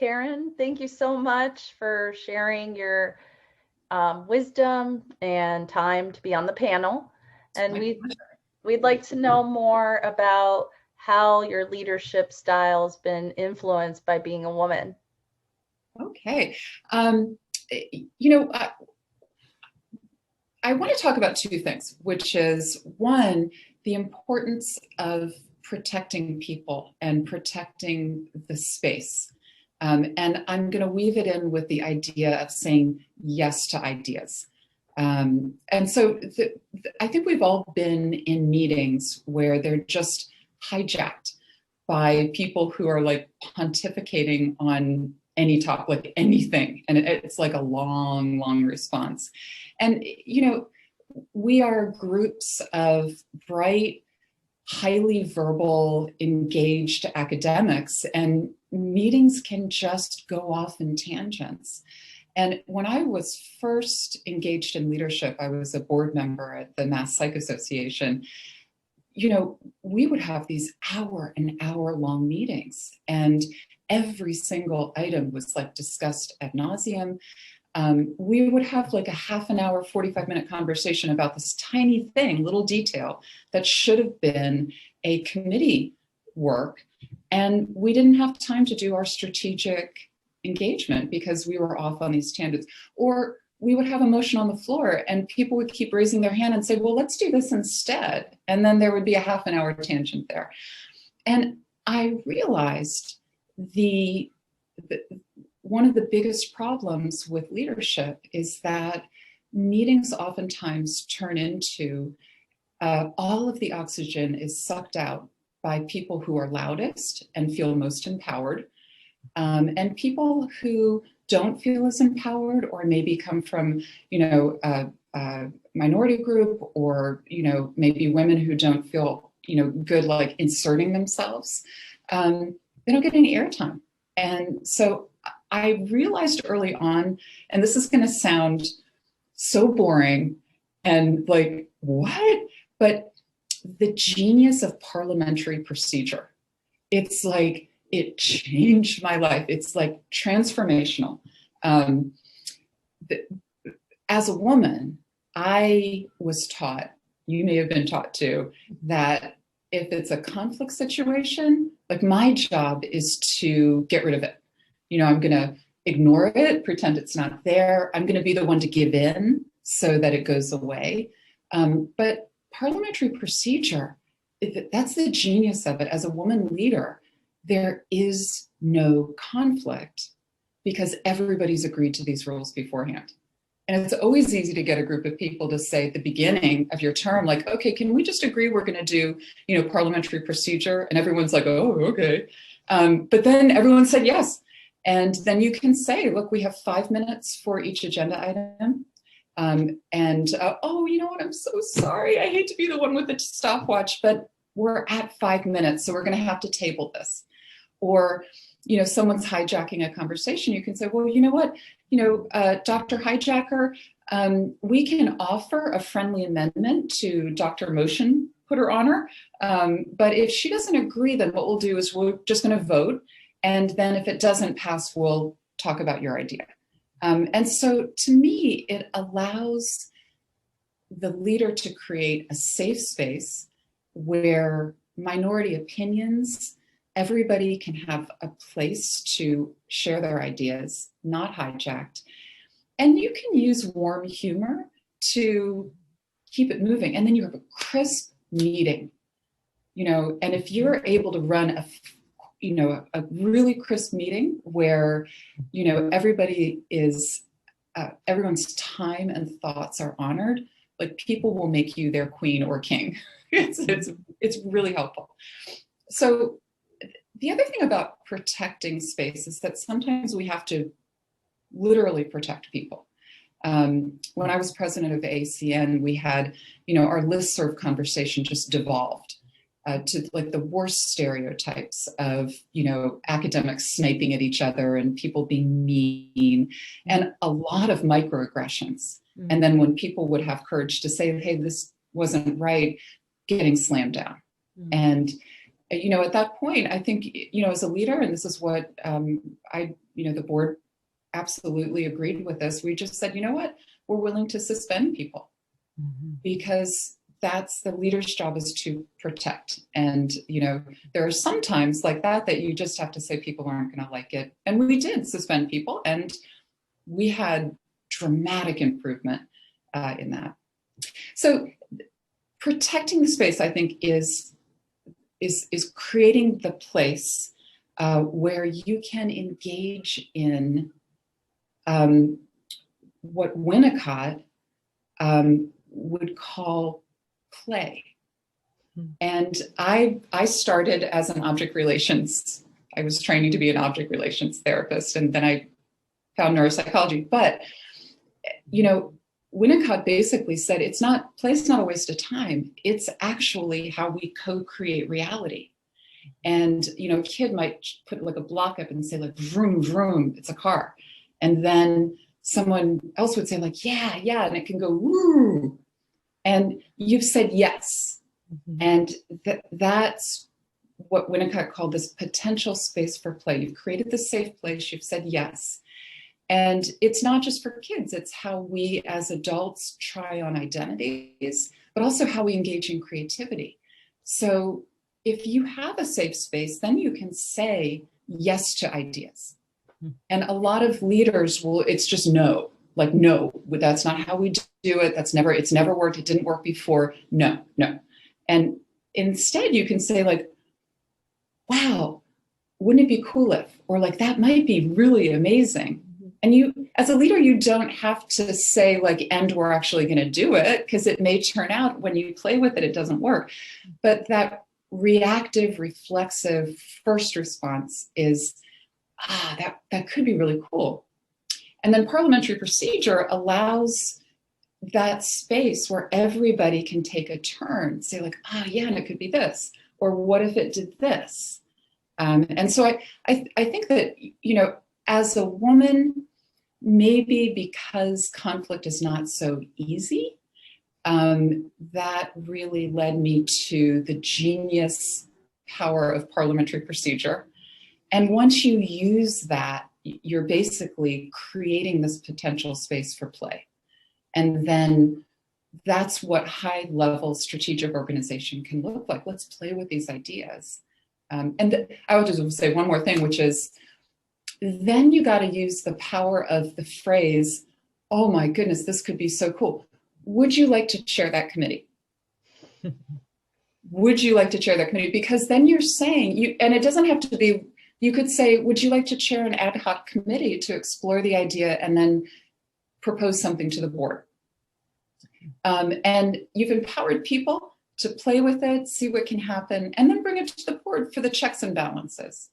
Karen. Thank you so much for sharing your wisdom and time to be on the panel. And we'd like to know more about how your leadership style has been influenced by being a woman. Okay. I want to talk about two things, which is one, the importance of protecting people and protecting the space. And I'm going to weave it in with the idea of saying yes to ideas. And so I think we've all been in meetings where they're just hijacked by people who are like pontificating on any topic, like anything. And it's like a long, long response. And, we are groups of bright, highly verbal, engaged academics, and meetings can just go off in tangents. And when I was first engaged in leadership, I was a board member at the Mass Psych Association. We would have these hour and hour long meetings, and every single item was like discussed ad nauseum. We would have like a half an hour, 45-minute conversation about this tiny thing, little detail that should have been a committee work. And we didn't have time to do our strategic engagement because we were off on these tangents. Or we would have a motion on the floor and people would keep raising their hand and say, well, let's do this instead. And then there would be a half an hour tangent there. And I realized one of the biggest problems with leadership is that meetings oftentimes turn into all of the oxygen is sucked out by people who are loudest and feel most empowered, and people who don't feel as empowered or maybe come from, a minority group, or, maybe women who don't feel, good like inserting themselves. They don't get any airtime. And so I realized early on, and this is going to sound so boring and like, what? But the genius of parliamentary procedure, it's like, it changed my life. It's like transformational. As a woman, I was taught, you may have been taught too, that if it's a conflict situation, like my job is to get rid of it. I'm going to ignore it, pretend it's not there. I'm going to be the one to give in so that it goes away. But parliamentary procedure, that's the genius of it. As a woman leader, there is no conflict because everybody's agreed to these rules beforehand. And it's always easy to get a group of people to say at the beginning of your term, like, okay, can we just agree we're going to do, parliamentary procedure? And everyone's like, oh, okay. But then everyone said yes. And then you can say, look, we have 5 minutes for each agenda item. Oh, you know what? I'm so sorry. I hate to be the one with the stopwatch, but we're at 5 minutes. So we're going to have to table this. Or, someone's hijacking a conversation. You can say, well, you know what? Dr. Hijacker, we can offer a friendly amendment to Dr. Motion Putter Honor. But if she doesn't agree, then what we'll do is we're just going to vote. And then if it doesn't pass, we'll talk about your idea. And so to me, it allows the leader to create a safe space where minority opinions, everybody can have a place to share their ideas, not hijacked. And you can use warm humor to keep it moving. And then you have a crisp meeting, and if you're able to run a really crisp meeting where, everybody is, everyone's time and thoughts are honored, like people will make you their queen or king. It's really helpful. So the other thing about protecting space is that sometimes we have to literally protect people. When I was president of ACN, we had, our listserv conversation just devolved to like the worst stereotypes of, academics sniping at each other and people being mean and a lot of microaggressions. Mm-hmm. And then when people would have courage to say, hey, this wasn't right, getting slammed down. Mm-hmm. at that point, I think, as a leader, and this is what the board absolutely agreed with us. We just said, you know what, we're willing to suspend people because that's the leader's job, is to protect. And, there are some times like that you just have to say people aren't going to like it. And we did suspend people, and we had dramatic improvement in that. So protecting the space, I think, is creating the place where you can engage in what Winnicott would call play. And I started as an object relations. I was training to be an object relations therapist, and then I found neuropsychology. But Winnicott basically said play's not a waste of time. It's actually how we co-create reality. And a kid might put like a block up and say like vroom vroom, it's a car, and then someone else would say like yeah, and it can go woo, and you've said yes. And that's what Winnicott called this potential space for play. You've created the safe place, you've said yes. And it's not just for kids, it's how we as adults try on identities, but also how we engage in creativity. So if you have a safe space, then you can say yes to ideas. And a lot of leaders it's just no, like, no, that's not how we do it. It's never worked. It didn't work before. No. And instead you can say like, wow, wouldn't it be cool if, or like, that might be really amazing. And you, as a leader, you don't have to say like, and we're actually going to do it, because it may turn out when you play with it, it doesn't work. But that reactive, reflexive first response is, that could be really cool. And then parliamentary procedure allows that space where everybody can take a turn, say like, yeah, and it could be this, or what if it did this? And so I think that, as a woman, maybe because conflict is not so easy, that really led me to the genius power of parliamentary procedure. And once you use that, you're basically creating this potential space for play. And then that's what high-level strategic organization can look like. Let's play with these ideas. I would just say one more thing, which is, then you got to use the power of the phrase, oh my goodness, this could be so cool. Would you like to chair that committee? Would you like to chair that committee? Because then you're saying, and it doesn't have to be, you could say, would you like to chair an ad hoc committee to explore the idea and then propose something to the board? And you've empowered people to play with it, see what can happen, and then bring it to the board for the checks and balances.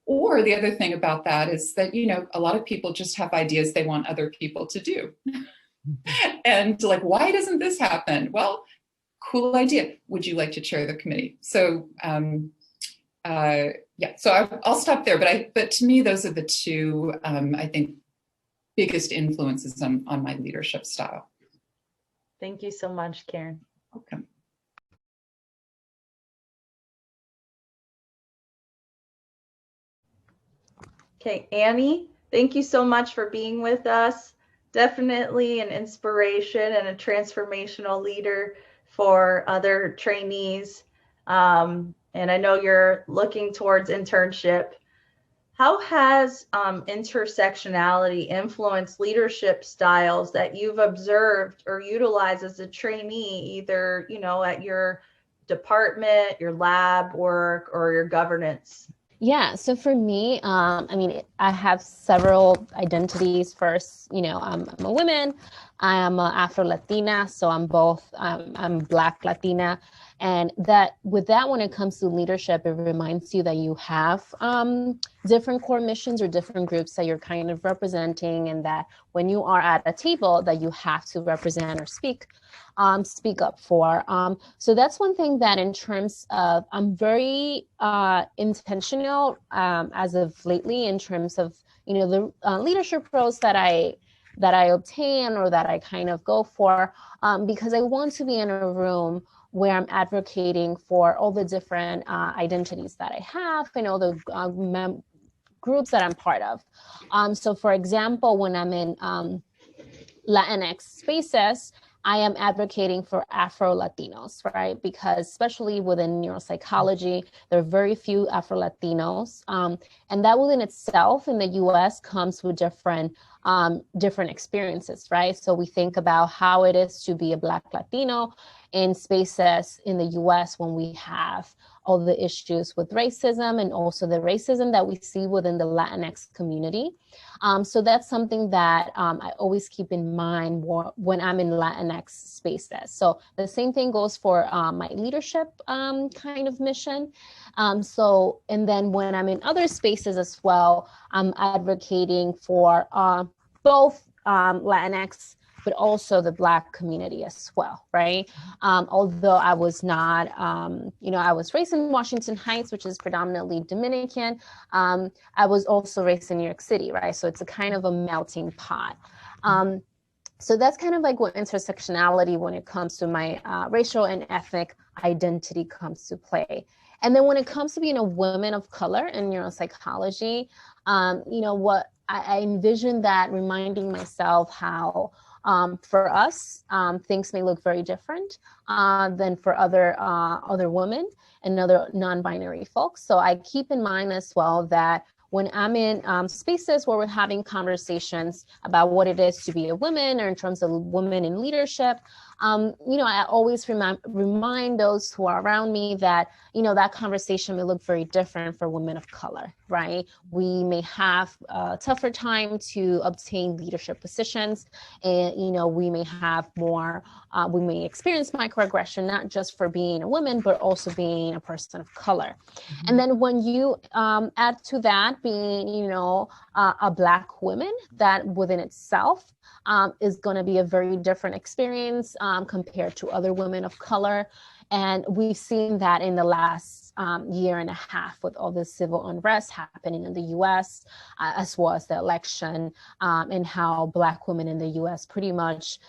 Or the other thing about that is that, a lot of people just have ideas they want other people to do. And like, why doesn't this happen? Well, cool idea. Would you like to chair the committee? So, so I'll stop there. But to me, those are the two, I think, biggest influences on my leadership style. Thank you so much, Karen. Welcome. Okay, Annie, thank you so much for being with us. Definitely an inspiration and a transformational leader for other trainees. And I know you're looking towards internship. How has intersectionality influenced leadership styles that you've observed or utilized as a trainee, either, at your department, your lab work, or your governance? Yeah, so for me, I have several identities. First, I'm a woman, I am Afro-Latina, so I'm both, I'm Black Latina. And with that, when it comes to leadership, it reminds you that you have different core missions or different groups that you're kind of representing, and that when you are at a table that you have to represent or speak up for. So that's one thing that in terms of, I'm very intentional as of lately in terms of, the leadership roles that I obtain or that I kind of go for, because I want to be in a room where I'm advocating for all the different identities that I have and all the groups that I'm part of. So for example, when I'm in Latinx spaces, I am advocating for Afro-Latinos, right? Because especially within neuropsychology, there are very few Afro-Latinos. And that within itself in the US comes with different experiences, right? So we think about how it is to be a Black Latino in spaces in the US when we have all the issues with racism and also the racism that we see within the Latinx community. So that's something that I always keep in mind when I'm in Latinx spaces. So the same thing goes for my leadership kind of mission. And then when I'm in other spaces as well, I'm advocating for both Latinx, but also the Black community as well, right? Although I was not, I was raised in Washington Heights, which is predominantly Dominican. I was also raised in New York City, right? So it's a kind of a melting pot. So that's kind of like what intersectionality when it comes to my racial and ethnic identity comes to play. And then when it comes to being a woman of color in neuropsychology, what I envision that reminding myself how for us, things may look very different than for other women and other non-binary folks. So I keep in mind as well that when I'm in spaces where we're having conversations about what it is to be a woman or in terms of women in leadership, I always remind those who are around me that, that conversation may look very different for women of color, right? We may have a tougher time to obtain leadership positions and, we may have more, we may experience microaggression, not just for being a woman, but also being a person of color. Mm-hmm. And then when you add to that being, a Black woman, that within itself is going to be a very different experience compared to other women of color. And we've seen that in the last year and a half with all the civil unrest happening in the US, as well as the election, and how Black women in the US pretty much,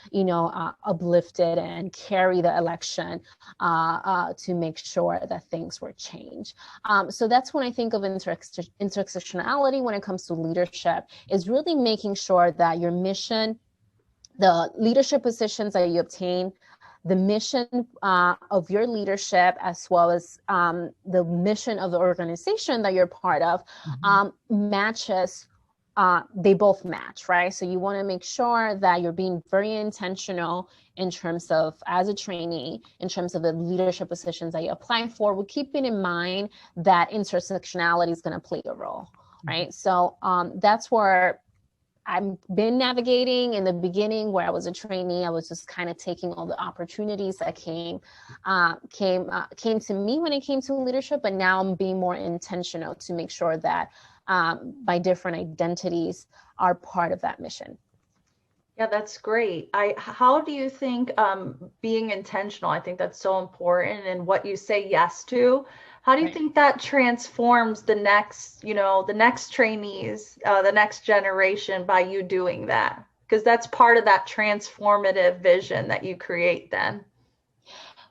uplifted and carry the election to make sure that things were changed. So that's when I think of intersectionality when it comes to leadership, is really making sure that your mission, the leadership positions that you obtain, the mission of your leadership, as well as the mission of the organization that you're part of, matches. They both match, right? So you want to make sure that you're being very intentional in terms of, as a trainee, in terms of the leadership positions that you apply for, with keeping in mind that intersectionality is going to play a role, right? So that's where I've been navigating. In the beginning, where I was a trainee, I was just kind of taking all the opportunities that came to me when it came to leadership. But now I'm being more intentional to make sure that my different identities are part of that mission. Yeah, that's great. How do you think being intentional, I think that's so important, and what you say yes to, how do you think that transforms the next trainees, the next generation by you doing that? Because that's part of that transformative vision that you create then.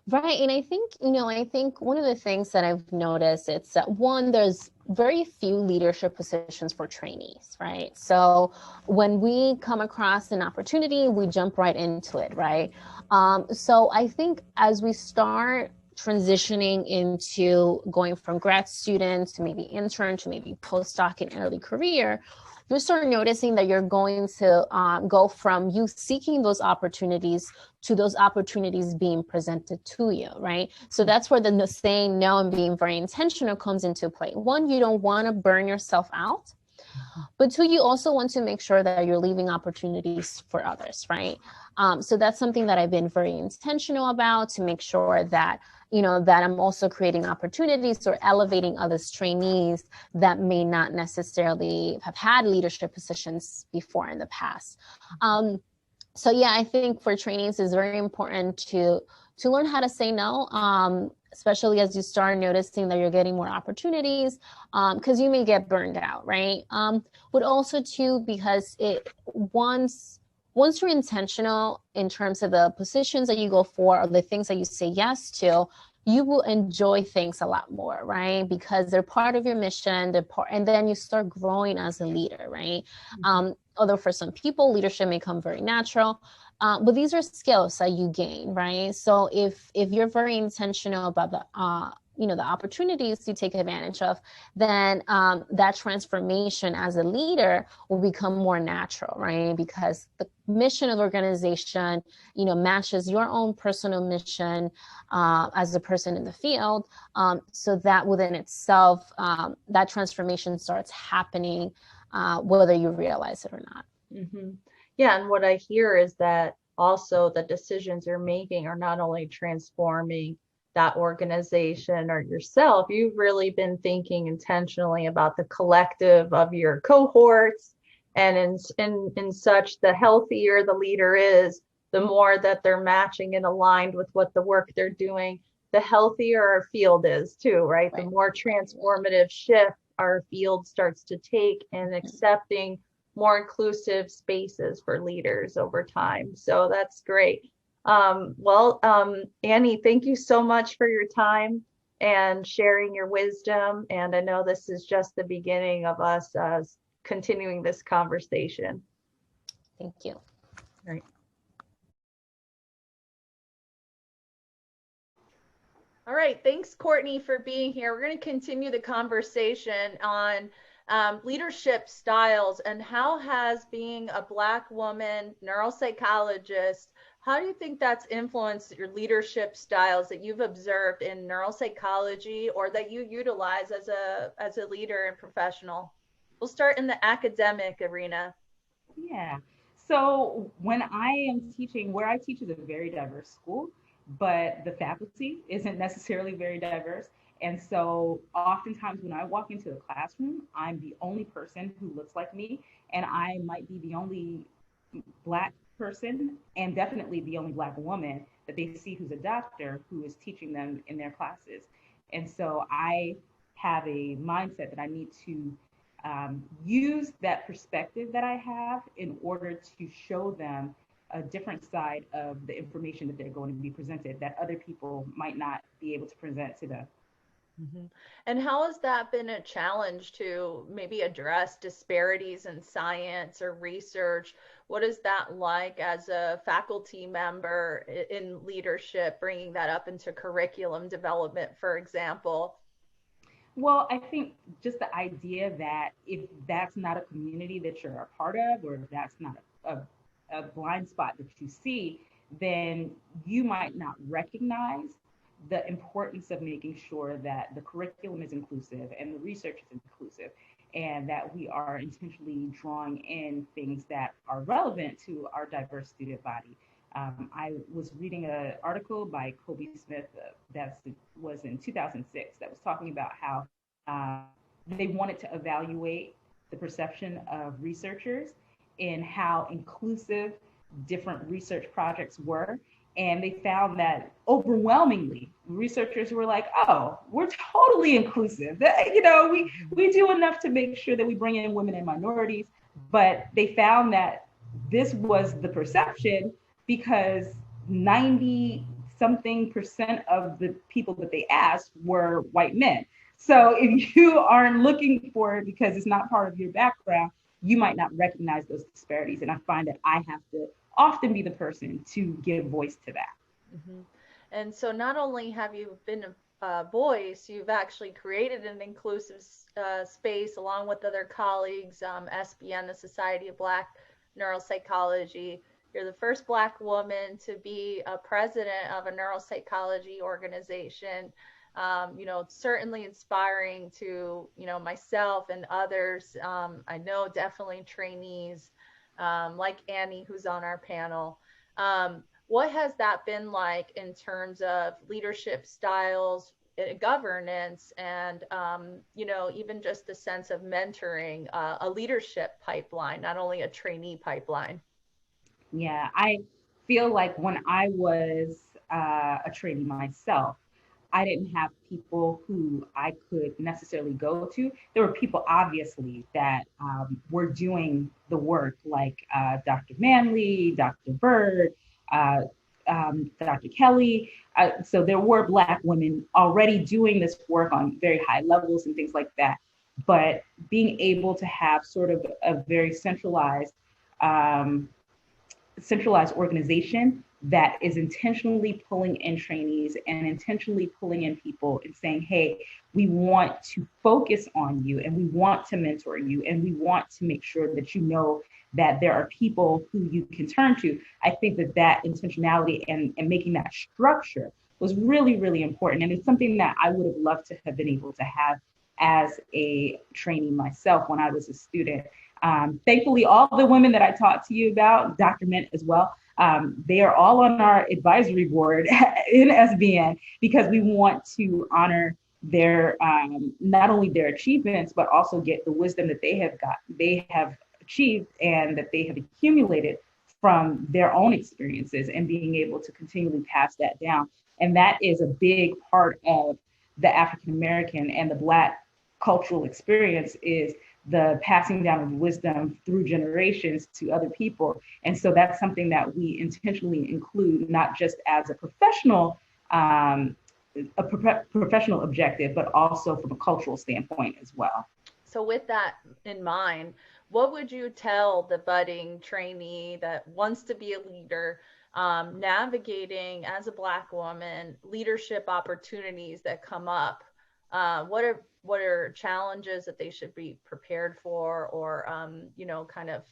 Right. And I think one of the things that I've noticed, it's that one, there's very few leadership positions for trainees, right? So when we come across an opportunity, we jump right into it, right? So I think as we start transitioning into going from grad student to maybe intern to maybe postdoc in early career, you start noticing that you're going to go from you seeking those opportunities to those opportunities being presented to you, right? So that's where the saying no and being very intentional comes into play. One, you don't want to burn yourself out. But two, you also want to make sure that you're leaving opportunities for others, right? So that's something that I've been very intentional about, to make sure that, that I'm also creating opportunities or elevating others trainees that may not necessarily have had leadership positions before in the past. So yeah, I think for trainees it's very important to learn how to say no, especially as you start noticing that you're getting more opportunities, because you may get burned out, right? But also too, because once once you're intentional in terms of the positions that you go for or the things that you say yes to, you will enjoy things a lot more, right? Because they're part of your mission, and then you start growing as a leader, right? Although for some people, leadership may come very natural, but these are skills that you gain, right? So if you're very intentional about the the opportunities you take advantage of, then that transformation as a leader will become more natural, right? Because the mission of the organization, matches your own personal mission as a person in the field. So that within itself, that transformation starts happening, whether you realize it or not. Yeah, and what I hear is that also the decisions you're making are not only transforming that organization or yourself, you've really been thinking intentionally about the collective of your cohorts. And in such, the healthier the leader is, the more that they're matching and aligned with what the work they're doing, the healthier our field is too, right? The more transformative shift our field starts to take in accepting more inclusive spaces for leaders over time. So that's great. Anny, thank you so much for your time and sharing your wisdom. And I know this is just the beginning of us continuing this conversation. Thank you. All right. All right. Thanks, Courtney, for being here. We're going to continue the conversation on leadership styles and how has being a Black woman neuropsychologist, how do you think that's influenced your leadership styles that you've observed in neuropsychology or that you utilize as a leader and professional? We'll start in the academic arena. Yeah. So when I am teaching, where I teach is a very diverse school, but the faculty isn't necessarily very diverse. And so oftentimes when I walk into a classroom, I'm the only person who looks like me, and I might be the only Black person and definitely the only Black woman that they see who's a doctor who is teaching them in their classes. And so I have a mindset that I need to use that perspective that I have in order to show them a different side of the information that they're going to be presented that other people might not be able to present to them. And how has that been a challenge to maybe address disparities in science or research? What is that like as a faculty member in leadership, bringing that up into curriculum development, for example? Well, I think just the idea that if that's not a community that you're a part of, or if that's not a blind spot that you see, then you might not recognize the importance of making sure that the curriculum is inclusive and the research is inclusive, and that we are intentionally drawing in things that are relevant to our diverse student body. I was reading an article by Kobe Smith that was in 2006 that was talking about how they wanted to evaluate the perception of researchers in how inclusive different research projects were. And they found that overwhelmingly, researchers were like, oh, we're totally inclusive. We do enough to make sure that we bring in women and minorities. But they found that this was the perception because 90 something percent of the people that they asked were white men. So if you aren't looking for it because it's not part of your background, you might not recognize those disparities. And I find that I have to often be the person to give voice to that. And so not only have you been a voice, you've actually created an inclusive space along with other colleagues, SBN, the Society of Black Neuropsychology. You're the first Black woman to be a president of a neuropsychology organization. It's certainly inspiring to, myself and others. I know definitely trainees like Anny, who's on our panel. What has that been like in terms of leadership styles, governance, and, even just the sense of mentoring a leadership pipeline, not only a trainee pipeline? Yeah, I feel like when I was a trainee myself, I didn't have people who I could necessarily go to. There were people, obviously, that were doing the work, like Dr. Manley, Dr. Bird, uh, Dr. Kelly. So there were Black women already doing this work on very high levels and things like that. But being able to have sort of a very um, centralized organization that is intentionally pulling in trainees and intentionally pulling in people and saying, hey, we want to focus on you and we want to mentor you and we want to make sure that you know that there are people who you can turn to. I think that that intentionality and making that structure was really, really important. And it's something that I would have loved to have been able to have as a trainee myself when I was a student. Thankfully, all the women that I talked to you about, Dr. Mint as well, they are all on our advisory board in SBN because we want to honor their not only their achievements, but also get the wisdom that they have achieved and that they have accumulated from their own experiences and being able to continually pass that down. And that is a big part of the African American and the Black cultural experience is the passing down of wisdom through generations to other people. And so that's something that we intentionally include, not just as a professional professional objective, but also from a cultural standpoint as well. So with that in mind, what would you tell the budding trainee that wants to be a leader, navigating as a Black woman, leadership opportunities that come up? What are challenges that they should be prepared for, or kind of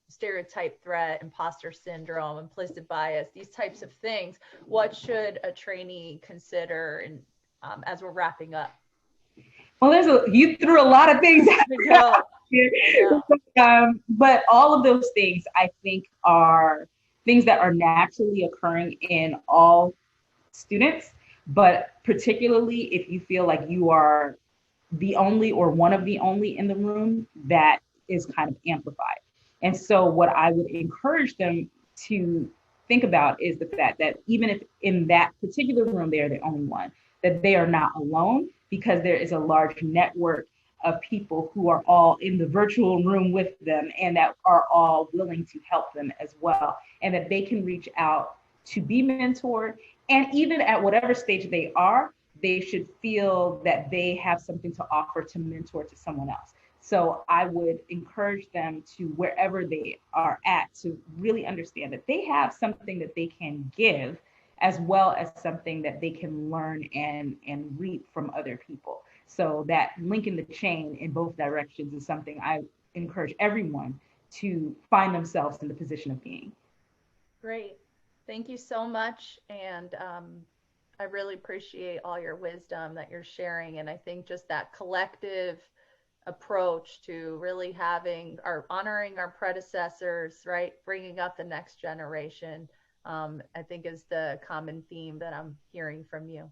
stereotype threat, imposter syndrome, implicit bias, these types of things? What should a trainee consider, and as we're wrapping up? Well, you threw a lot of things out here. But all of those things I think are things that are naturally occurring in all students, but particularly if you feel like you are the only or one of the only in the room, that is kind of amplified. And so what I would encourage them to think about is the fact that even if in that particular room they're the only one, that they are not alone, because there is a large network of people who are all in the virtual room with them and that are all willing to help them as well, and that they can reach out to be mentored. And even at whatever stage they are, they should feel that they have something to offer to mentor to someone else. So I would encourage them to, wherever they are at, to really understand that they have something that they can give, as well as something that they can learn and reap from other people. So that linking the chain in both directions is something I encourage everyone to find themselves in the position of being. Great. Thank you so much. And I really appreciate all your wisdom that you're sharing. And I think just that collective approach to really honoring our predecessors, right? Bringing up the next generation, I think is the common theme that I'm hearing from you.